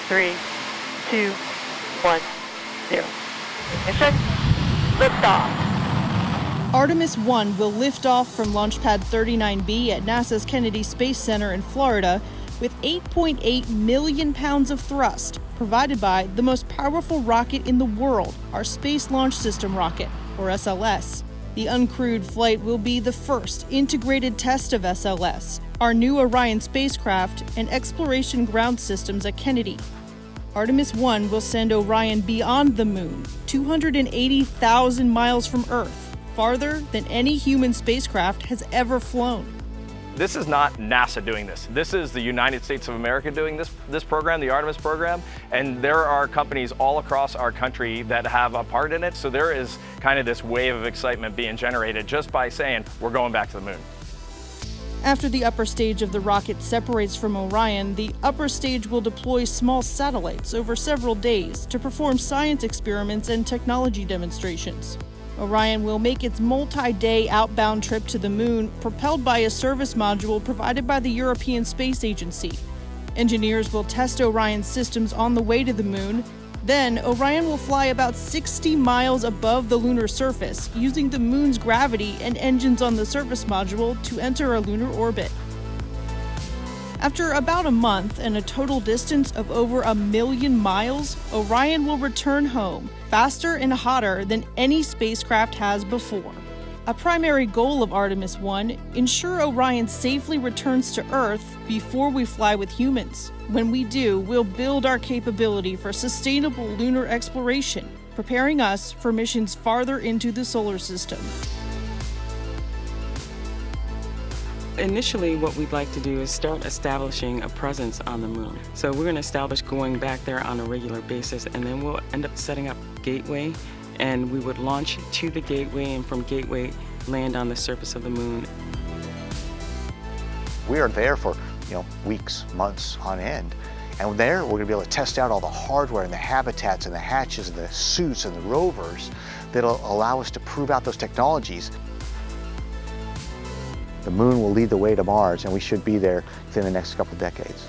3, 2, 1, 0. Ignition, liftoff. Artemis I will lift off from Launch Pad 39B at NASA's Kennedy Space Center in Florida with 8.8 million pounds of thrust, provided by the most powerful rocket in the world, our Space Launch System rocket, or SLS. The uncrewed flight will be the first integrated test of SLS, our new Orion spacecraft, and exploration ground systems at Kennedy. Artemis I will send Orion beyond the moon, 280,000 miles from Earth, farther than any human spacecraft has ever flown. This is not NASA doing this. This is the United States of America doing this program, the Artemis program, and there are companies all across our country that have a part in it, so there is kind of this wave of excitement being generated just by saying, we're going back to the moon. After the upper stage of the rocket separates from Orion, the upper stage will deploy small satellites over several days to perform science experiments and technology demonstrations. Orion will make its multi-day outbound trip to the moon, propelled by a service module provided by the European Space Agency. Engineers will test Orion's systems on the way to the moon. Then, Orion will fly about 60 miles above the lunar surface, using the moon's gravity and engines on the service module to enter a lunar orbit. After about a month and a total distance of over 1 million miles, Orion will return home, faster and hotter than any spacecraft has before. A primary goal of Artemis I, ensure Orion safely returns to Earth before we fly with humans. When we do, we'll build our capability for sustainable lunar exploration, preparing us for missions farther into the solar system. Initially, what we'd like to do is start establishing a presence on the moon. So we're going to establish going back there on a regular basis, and then we'll end up setting up Gateway, and we would launch to the Gateway, and from Gateway, land on the surface of the moon. We are there for, weeks, months on end. And there, we're going to be able to test out all the hardware and the habitats and the hatches and the suits and the rovers that'll allow us to prove out those technologies. The moon will lead the way to Mars, and we should be there within the next couple of decades.